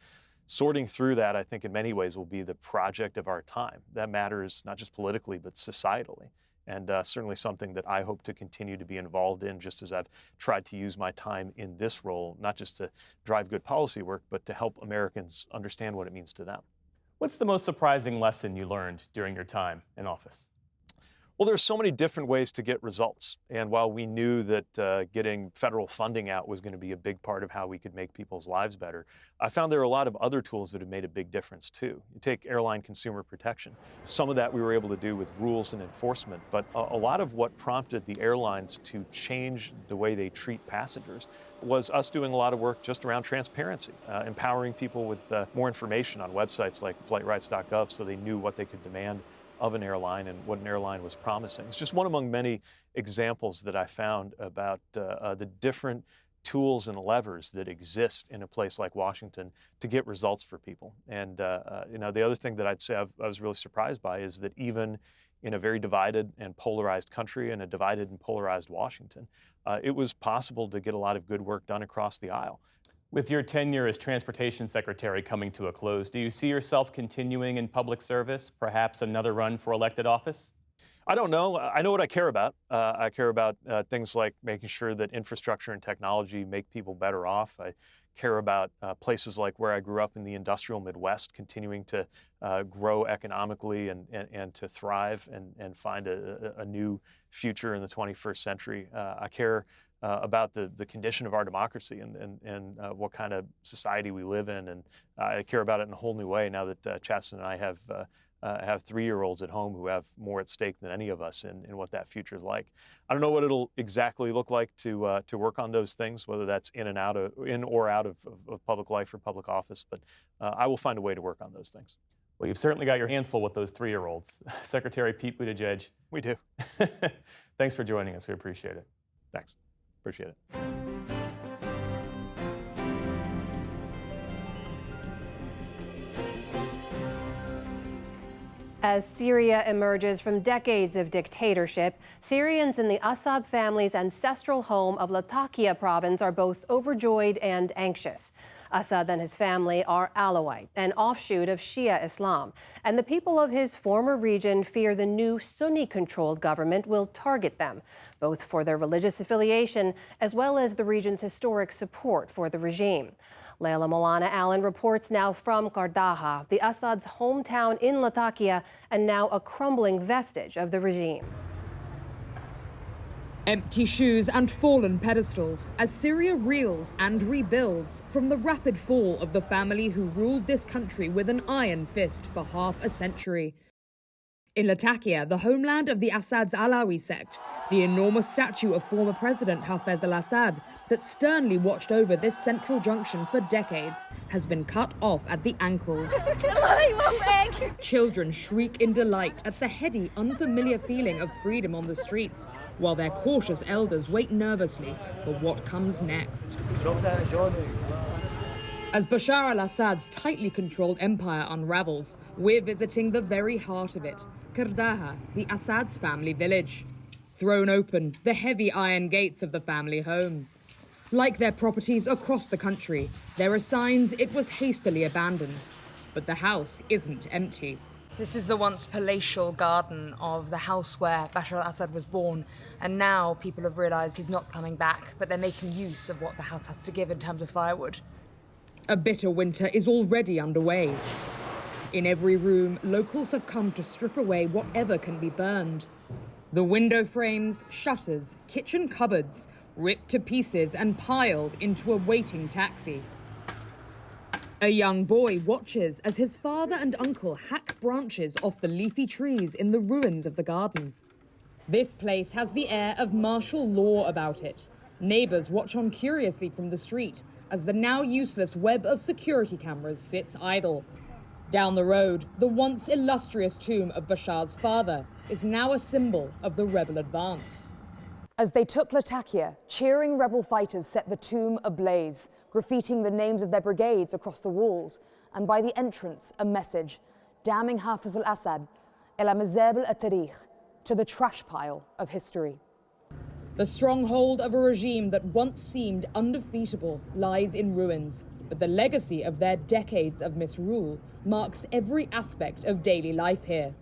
Sorting through that, I think, in many ways will be the project of our time. That matters not just politically, but societally. And certainly something that I hope to continue to be involved in, just as I've tried to use my time in this role, not just to drive good policy work, but to help Americans understand what it means to them. What's the most surprising lesson you learned during your time in office? Well, there's so many different ways to get results. And while we knew that getting federal funding out was going to be a big part of how we could make people's lives better, I found there are a lot of other tools that have made a big difference too. You take airline consumer protection. Some of that we were able to do with rules and enforcement, but a lot of what prompted the airlines to change the way they treat passengers was us doing a lot of work just around transparency, empowering people with more information on websites like flightrights.gov so they knew what they could demand of an airline and what an airline was promising. It's just one among many examples that I found about the different tools and levers that exist in a place like Washington to get results for people. And you know, the other thing that I'd say I was really surprised by is that even in a very divided and polarized country and a divided and polarized Washington, it was possible to get a lot of good work done across the aisle. With your tenure as Transportation Secretary coming to a close, do you see yourself continuing in public service, perhaps another run for elected office? I don't know. I know what I care about. I care about things like making sure that infrastructure and technology make people better off. I care about places like where I grew up in the industrial Midwest, continuing to grow economically and to thrive and find a new future in the 21st century. I care about the condition of our democracy and what kind of society we live in. And I care about it in a whole new way now that Chasten and I have have 3-year-olds at home who have more at stake than any of us in what that future is like. I don't know what it'll exactly look like to work on those things, whether that's in or out of public life or public office, but I will find a way to work on those things. Well, you've certainly got your hands full with those 3-year-olds. Secretary Pete Buttigieg. We do. Thanks for joining us. We appreciate it. Thanks. Appreciate it. As Syria emerges from decades of dictatorship, Syrians in the Assad family's ancestral home of Latakia province are both overjoyed and anxious. Assad and his family are Alawite, an offshoot of Shia Islam, and the people of his former region fear the new Sunni-controlled government will target them, both for their religious affiliation as well as the region's historic support for the regime. Leila Molana Allen reports now from Qardaha, the Assad's hometown in Latakia, and now a crumbling vestige of the regime. Empty shoes and fallen pedestals as Syria reels and rebuilds from the rapid fall of the family who ruled this country with an iron fist for half a century. In Latakia, the homeland of the Assad's Alawi sect, the enormous statue of former President Hafez al-Assad that sternly watched over this central junction for decades has been cut off at the ankles. Children shriek in delight at the heady, unfamiliar feeling of freedom on the streets, while their cautious elders wait nervously for what comes next. As Bashar al-Assad's tightly controlled empire unravels, we're visiting the very heart of it, Qardaha, the Assad's family village. Thrown open, the heavy iron gates of the family home. Like their properties across the country, there are signs it was hastily abandoned. But the house isn't empty. This is the once palatial garden of the house where Bashar al-Assad was born, and now people have realised he's not coming back, but they're making use of what the house has to give in terms of firewood. A bitter winter is already underway. In every room, locals have come to strip away whatever can be burned. The window frames, shutters, kitchen cupboards, ripped to pieces and piled into a waiting taxi. A young boy watches as his father and uncle hack branches off the leafy trees in the ruins of the garden. This place has the air of martial law about it. Neighbours watch on curiously from the street as the now useless web of security cameras sits idle. Down the road, the once illustrious tomb of Bashar's father is now a symbol of the rebel advance. As they took Latakia, cheering rebel fighters set the tomb ablaze, graffitiing the names of their brigades across the walls, and by the entrance, a message, damning Hafez al-Assad, ila mazabel at-tarikh, to the trash pile of history. The stronghold of a regime that once seemed undefeatable lies in ruins, but the legacy of their decades of misrule marks every aspect of daily life here.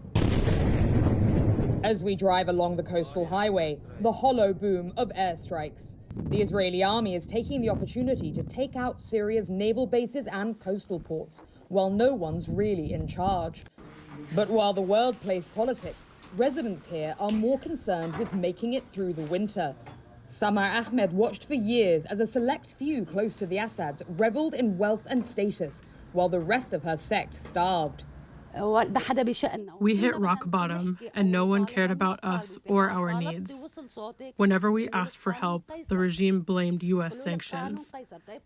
As we drive along the coastal highway, the hollow boom of airstrikes. The Israeli army is taking the opportunity to take out Syria's naval bases and coastal ports, while no one's really in charge. But while the world plays politics, residents here are more concerned with making it through the winter. Samar Ahmed watched for years as a select few close to the Assads reveled in wealth and status, while the rest of her sect starved. We hit rock bottom, and no one cared about us or our needs. Whenever we asked for help, the regime blamed U.S. sanctions.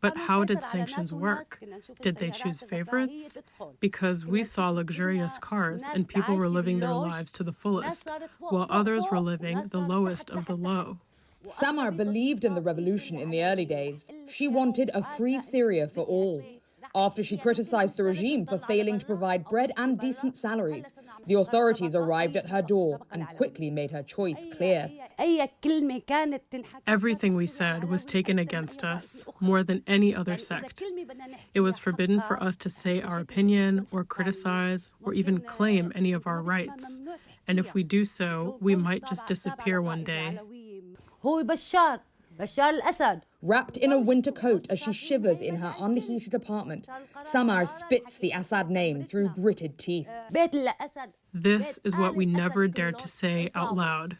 But how did sanctions work? Did they choose favorites? Because we saw luxurious cars and people were living their lives to the fullest, while others were living the lowest of the low. Samar believed in the revolution in the early days. She wanted a free Syria for all. After she criticized the regime for failing to provide bread and decent salaries, the authorities arrived at her door and quickly made her choice clear. Everything we said was taken against us, more than any other sect. It was forbidden for us to say our opinion or criticize or even claim any of our rights. And if we do so, we might just disappear one day. Bashar al-Assad. Wrapped in a winter coat as she shivers in her unheated apartment, Samar spits the Assad name through gritted teeth. This is what we never dared to say out loud.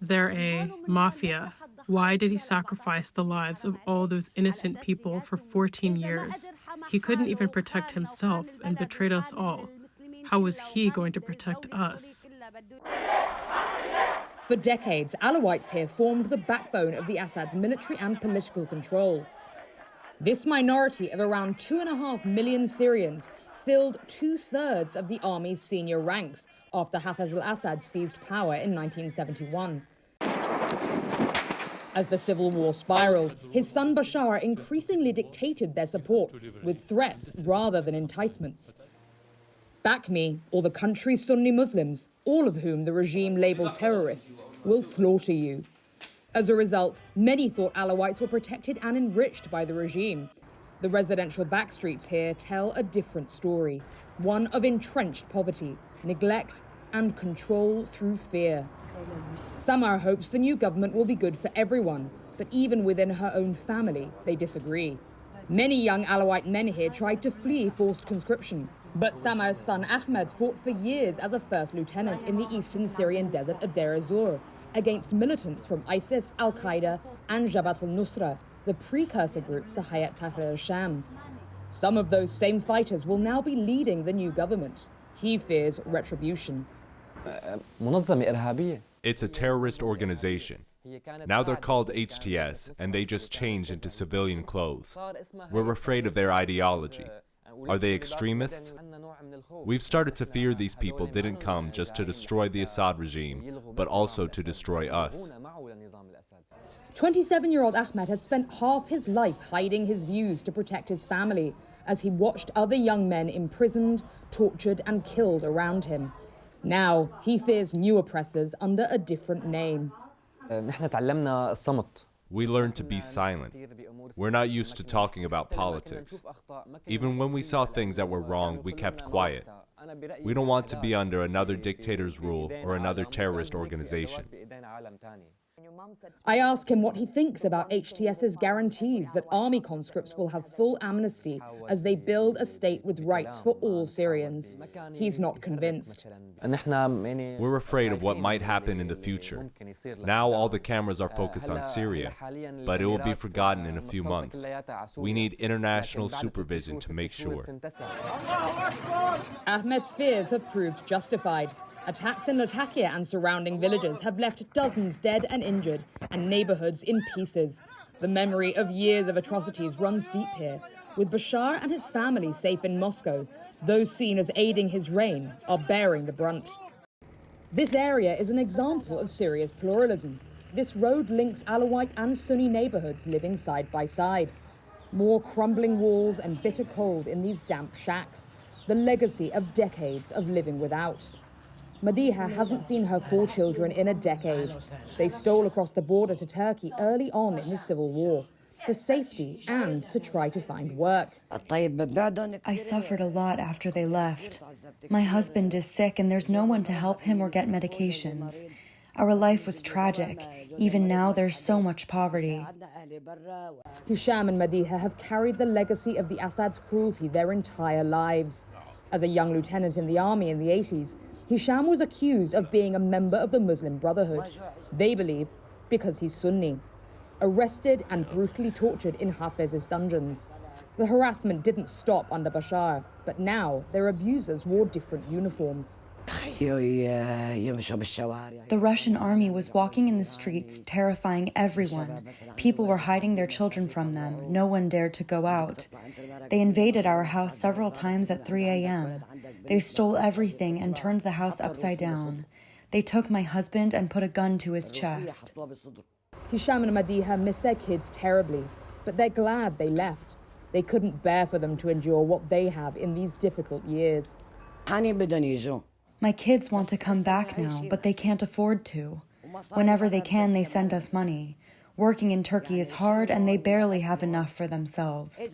They're a mafia. Why did he sacrifice the lives of all those innocent people for 14 years? He couldn't even protect himself and betrayed us all. How is he going to protect us? For decades, Alawites here formed the backbone of the Assad's military and political control. This minority of around 2.5 million Syrians filled 2/3 of the army's senior ranks after Hafez al-Assad seized power in 1971. As the civil war spiraled, his son Bashar increasingly dictated their support with threats rather than enticements. Back me, or the country's Sunni Muslims, all of whom the regime labelled terrorists, will slaughter you. As a result, many thought Alawites were protected and enriched by the regime. The residential backstreets here tell a different story, one of entrenched poverty, neglect, and control through fear. Samar hopes the new government will be good for everyone, but even within her own family, they disagree. Many young Alawite men here tried to flee forced conscription, but Samar's son Ahmed fought for years as a first lieutenant in the eastern Syrian desert of Deir ez-Zor against militants from ISIS, Al-Qaeda, and Jabhat al-Nusra, the precursor group to Hayat Tahrir al-Sham. Some of those same fighters will now be leading the new government. He fears retribution. It's a terrorist organization. Now they're called HTS, and they just changed into civilian clothes. We're afraid of their ideology. Are they extremists? We've started to fear these people didn't come just to destroy the Assad regime, but also to destroy us. 27-year-old Ahmed has spent half his life hiding his views to protect his family as he watched other young men imprisoned, tortured, and killed around him. Now, he fears new oppressors under a different name. We learned to be silent. We're not used to talking about politics. Even when we saw things that were wrong, we kept quiet. We don't want to be under another dictator's rule or another terrorist organization. I ask him what he thinks about HTS's guarantees that army conscripts will have full amnesty as they build a state with rights for all Syrians. He's not convinced. We're afraid of what might happen in the future. Now all the cameras are focused on Syria, but it will be forgotten in a few months. We need international supervision to make sure. Ahmed's fears have proved justified. Attacks in Latakia and surrounding villages have left dozens dead and injured, and neighborhoods in pieces. The memory of years of atrocities runs deep here. With Bashar and his family safe in Moscow, those seen as aiding his reign are bearing the brunt. This area is an example of Syria's pluralism. This road links Alawite and Sunni neighborhoods living side by side. More crumbling walls and bitter cold in these damp shacks, the legacy of decades of living without. Madiha hasn't seen her 4 children in a decade. They stole across the border to Turkey early on in the civil war, for safety and to try to find work. I suffered a lot after they left. My husband is sick and there's no one to help him or get medications. Our life was tragic. Even now, there's so much poverty. Hisham and Madiha have carried the legacy of the Assad's cruelty their entire lives. As a young lieutenant in the army in the 80s, Hisham was accused of being a member of the Muslim Brotherhood. They believe because he's Sunni. Arrested and brutally tortured in Hafez's dungeons. The harassment didn't stop under Bashar, but now their abusers wore different uniforms. The Russian army was walking in the streets, terrifying everyone. People were hiding their children from them. No one dared to go out. They invaded our house several times at 3 a.m. They stole everything and turned the house upside down. They took my husband and put a gun to his chest. Hisham and Madiha miss their kids terribly, but they're glad they left. They couldn't bear for them to endure what they have in these difficult years. My kids want to come back now, but they can't afford to. Whenever they can, they send us money. Working in Turkey is hard, and they barely have enough for themselves.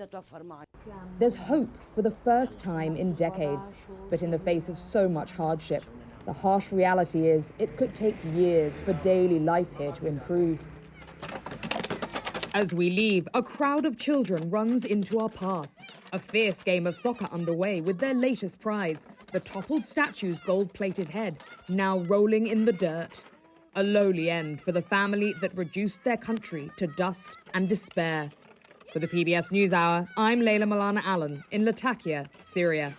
There's hope for the first time in decades, but in the face of so much hardship, the harsh reality is it could take years for daily life here to improve. As we leave, a crowd of children runs into our path. A fierce game of soccer underway with their latest prize, the toppled statue's gold-plated head, now rolling in the dirt. A lowly end for the family that reduced their country to dust and despair. For the PBS News Hour, I'm Layla Malana Allen in Latakia, Syria.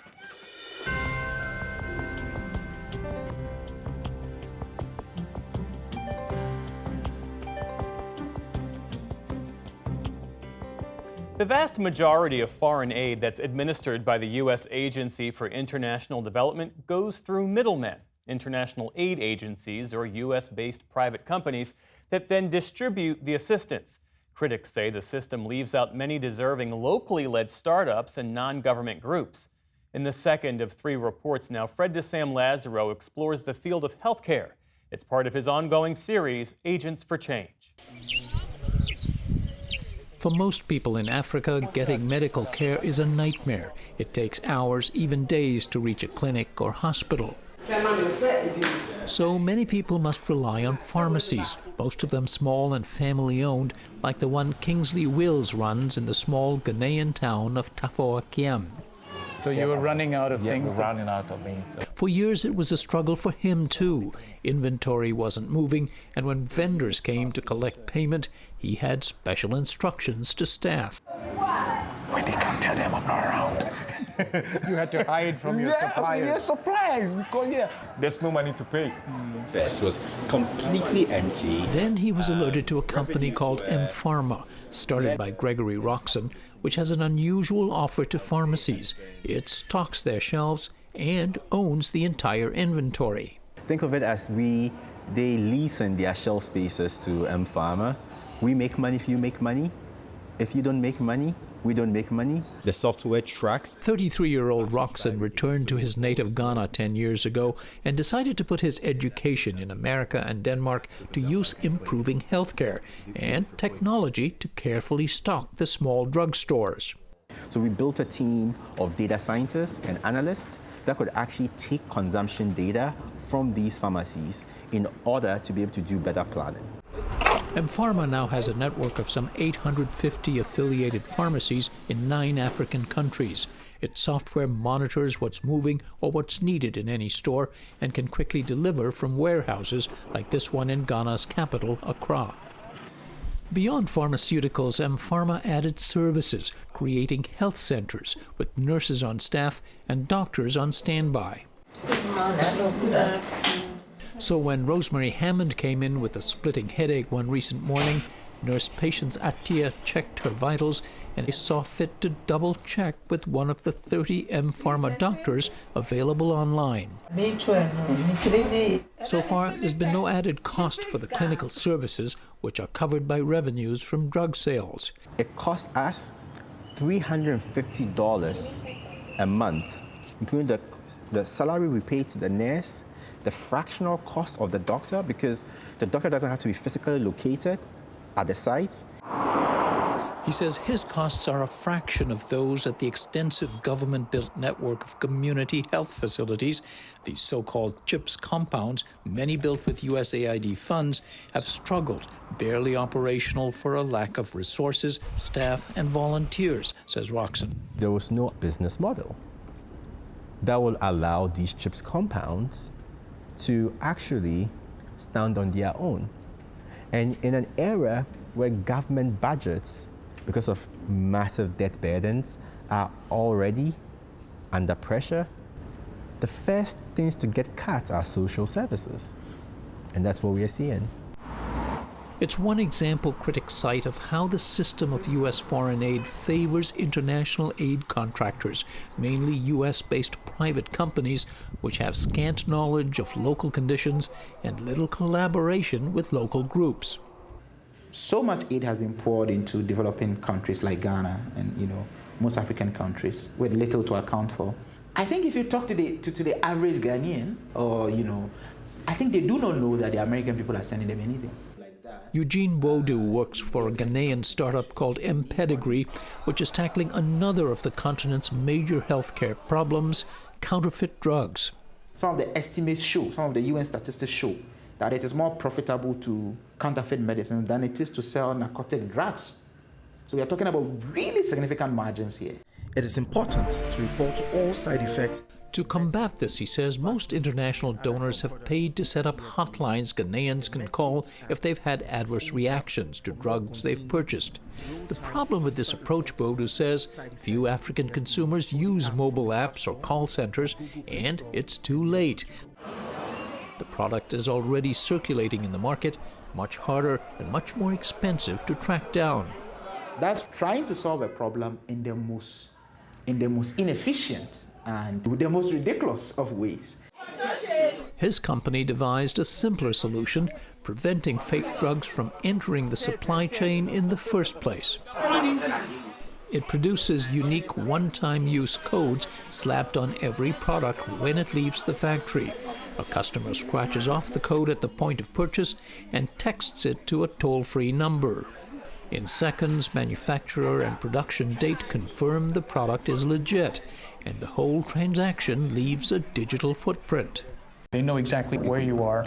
The vast majority of foreign aid that's administered by the U.S. Agency for International Development goes through middlemen, international aid agencies or U.S.-based private companies that then distribute the assistance. Critics say the system leaves out many deserving locally led startups and non-government groups. In the second of 3 reports now, Fred DeSam Lazaro explores the field of healthcare. It's part of his ongoing series, Agents for Change. For most people in Africa, getting medical care is a nightmare. It takes hours, even days, to reach a clinic or hospital. So many people must rely on pharmacies, most of them small and family-owned, like the one Kingsley Wills runs in the small Ghanaian town of Tafoakiam. So you were running out of things? Yeah, running out of things. For years, it was a struggle for him, too. Inventory wasn't moving, and when vendors came to collect payment, he had special instructions to staff. When they can't tell them I'm not around. You had to hide from your suppliers. Your suppliers, because there's no money to pay. It was completely empty. Then he was alerted to a company called M-Pharma, started by Gregory Roxon, which has an unusual offer to pharmacies. It stocks their shelves and owns the entire inventory. Think of it as they lease in their shelf spaces to M-Pharma. We make money if you make money. If you don't make money, we don't make money. The software tracks. 33-year-old Roxon returned to his native Ghana 10 years ago and decided to put his education in America and Denmark to use improving healthcare and technology to carefully stock the small drugstores. So we built a team of data scientists and analysts that could actually take consumption data from these pharmacies in order to be able to do better planning. M-Pharma now has a network of some 850 affiliated pharmacies in 9 African countries. Its software monitors what's moving or what's needed in any store and can quickly deliver from warehouses like this one in Ghana's capital, Accra. Beyond pharmaceuticals, M-Pharma added services, creating health centers with nurses on staff and doctors on standby. So when Rosemary Hammond came in with a splitting headache one recent morning, Nurse Patience Atia checked her vitals and saw fit to double-check with one of the 30 M-Pharma doctors available online. So far, there's been no added cost for the clinical services, which are covered by revenues from drug sales. It cost us $350 a month, including the salary we pay to the nurse, the fractional cost of the doctor, because the doctor doesn't have to be physically located at the site. He says his costs are a fraction of those at the extensive government-built network of community health facilities. These so-called CHIPS compounds, many built with USAID funds, have struggled, barely operational for a lack of resources, staff, and volunteers, says Roxon. There was no business model that will allow these CHIPS compounds to actually stand on their own. And in an era where government budgets, because of massive debt burdens, are already under pressure, the first things to get cut are social services. And that's what we are seeing. It's one example critics cite of how the system of U.S. foreign aid favors international aid contractors, mainly U.S.-based private companies, which have scant knowledge of local conditions and little collaboration with local groups. So much aid has been poured into developing countries like Ghana and most African countries with little to account for. I think if you talk to the average Ghanaian, or I think they do not know that the American people are sending them anything. Eugene Bodu works for a Ghanaian startup called M-Pedigree, which is tackling another of the continent's major healthcare problems, counterfeit drugs. Some of the estimates show, some of the UN statistics show, that it is more profitable to counterfeit medicines than it is to sell narcotic drugs. So we are talking about really significant margins here. It is important to report all side effects. To combat this, he says, most international donors have paid to set up hotlines Ghanaians can call if they've had adverse reactions to drugs they've purchased. The problem with this approach, Bodu says, few African consumers use mobile apps or call centers, and it's too late. The product is already circulating in the market, much harder and much more expensive to track down. That's trying to solve a problem in the most inefficient and the most ridiculous of ways. His company devised a simpler solution, preventing fake drugs from entering the supply chain in the first place. It produces unique one-time use codes slapped on every product when it leaves the factory. A customer scratches off the code at the point of purchase and texts it to a toll-free number. In seconds, manufacturer and production date confirm the product is legit, and the whole transaction leaves a digital footprint. They know exactly where you are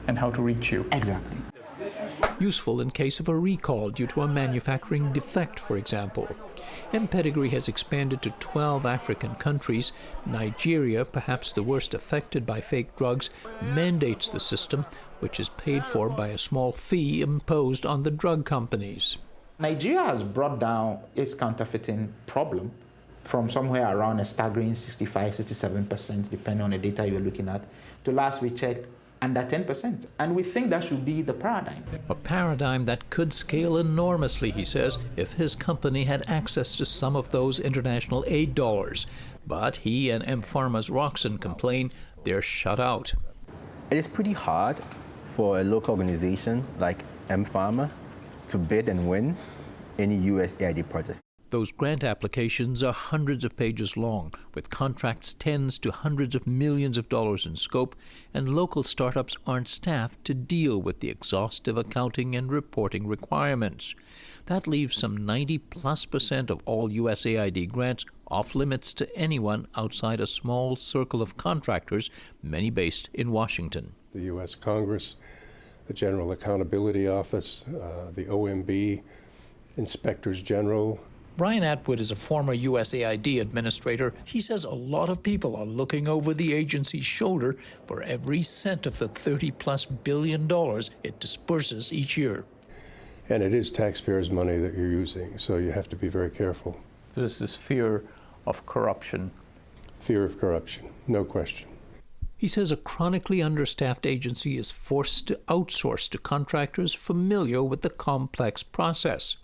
and how to reach you. Exactly. Useful in case of a recall due to a manufacturing defect, for example. M-Pedigree has expanded to 12 African countries. Nigeria, perhaps the worst affected by fake drugs, mandates the system, which is paid for by a small fee imposed on the drug companies. Nigeria has brought down its counterfeiting problem from somewhere around a staggering 65-67%, depending on the data you're looking at, to last we checked, under 10%. And we think that should be the paradigm. A paradigm that could scale enormously, he says, if his company had access to some of those international aid dollars. But he and M-Pharma's Roxanne complain they're shut out. It is pretty hard for a local organization like M-Pharma to bid and win any USAID project. Those grant applications are hundreds of pages long, with contracts tens to hundreds of millions of dollars in scope, and local startups aren't staffed to deal with the exhaustive accounting and reporting requirements. That leaves some 90+% of all USAID grants off limits to anyone outside a small circle of contractors, many based in Washington. The U.S. Congress, the General Accountability Office, the OMB, Inspectors General. Brian Atwood is a former USAID administrator. He says a lot of people are looking over the agency's shoulder for every cent of the $30+ billion it disperses each year. And it is taxpayers' money that you're using, so you have to be very careful. There's this fear of corruption. Fear of corruption, no question. He says a chronically understaffed agency is forced to outsource to contractors familiar with the complex process.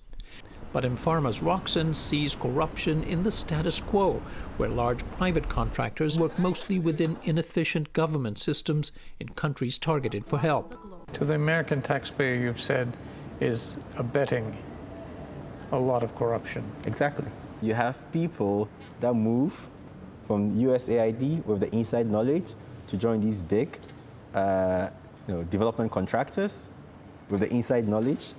But M-Pharma's Roxanne sees corruption in the status quo, where large private contractors work mostly within inefficient government systems in countries targeted for help. To the American taxpayer, you've said, is abetting a lot of corruption. Exactly. You have people that move from USAID with the inside knowledge to join these big development contractors with the inside knowledge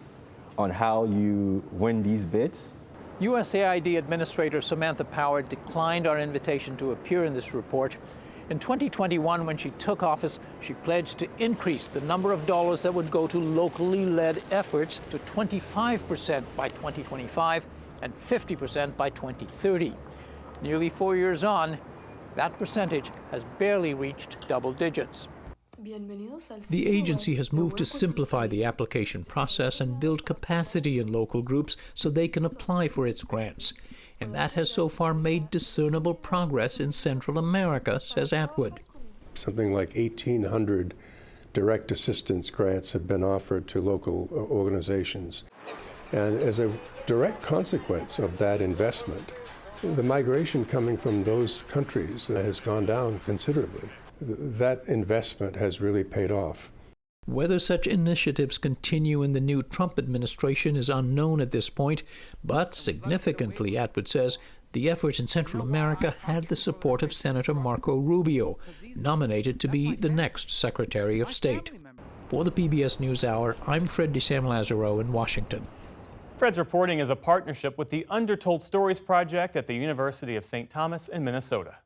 on how you win these bids. USAID Administrator Samantha Power declined our invitation to appear in this report. In 2021, when she took office, she pledged to increase the number of dollars that would go to locally led efforts to 25% by 2025 and 50% by 2030. Nearly 4 years on, that percentage has barely reached double digits. The agency has moved to simplify the application process and build capacity in local groups so they can apply for its grants. And that has so far made discernible progress in Central America, says Atwood. Something like 1,800 direct assistance grants have been offered to local organizations. And as a direct consequence of that investment, the migration coming from those countries has gone down considerably. That investment has really paid off. Whether such initiatives continue in the new Trump administration is unknown at this point, but significantly, Atwood says, the effort in Central America had the support of Senator Marco Rubio, nominated to be the next Secretary of State. For the PBS News Hour, I'm Fred DeSam-Lazaro in Washington. Fred's reporting is a partnership with the Undertold Stories Project at the University of St. Thomas in Minnesota.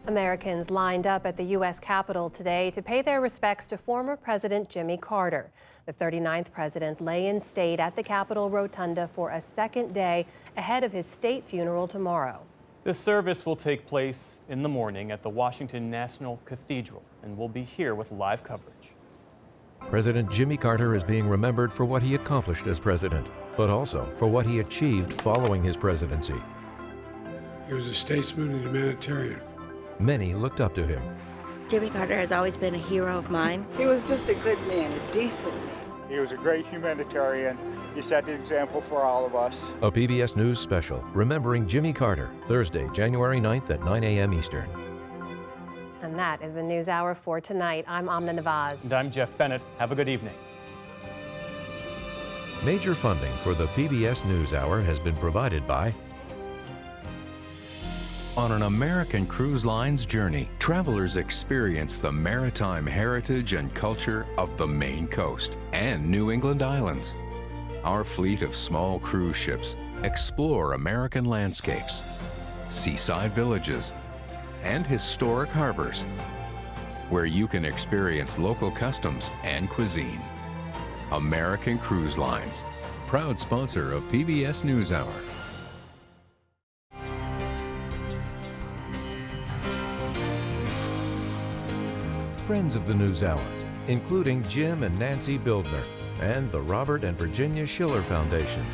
Americans lined up at the U.S. Capitol today to pay their respects to former President Jimmy Carter. The 39th president lay in state at the Capitol Rotunda for a second day ahead of his state funeral tomorrow. This service will take place in the morning at the Washington National Cathedral, and we'll be here with live coverage. President Jimmy Carter is being remembered for what he accomplished as president, but also for what he achieved following his presidency. He was a statesman and humanitarian. Many looked up to him. Jimmy Carter has always been a hero of mine. He was just a good man, a decent man. He was a great humanitarian. He set an example for all of us. A PBS News special, Remembering Jimmy Carter, Thursday, January 9th at 9 a.m. Eastern. And that is the News Hour for tonight. I'm Amna Nawaz. And I'm Jeff Bennett. Have a good evening. Major funding for the PBS News Hour has been provided by... On an American Cruise Line's journey, travelers experience the maritime heritage and culture of the Maine coast and New England islands. Our fleet of small cruise ships explore American landscapes, seaside villages, and historic harbors, where you can experience local customs and cuisine. American Cruise Lines, proud sponsor of PBS News Hour. Friends of the News Hour, including Jim and Nancy Bildner and the Robert and Virginia Schiller Foundation.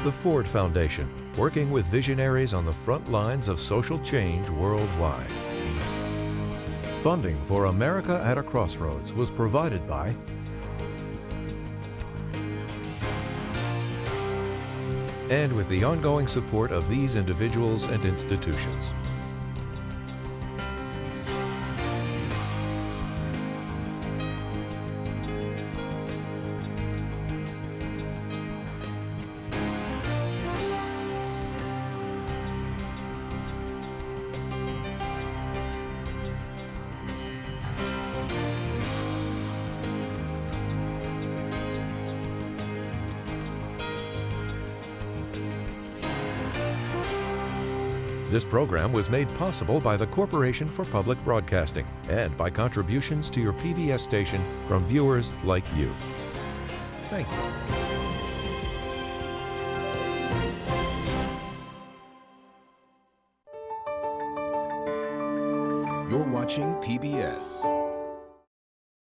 The Ford Foundation, working with visionaries on the front lines of social change worldwide. Funding for America at a Crossroads was provided by and with the ongoing support of these individuals and institutions. This program was made possible by the Corporation for Public Broadcasting and by contributions to your PBS station from viewers like you. Thank you. You're watching PBS.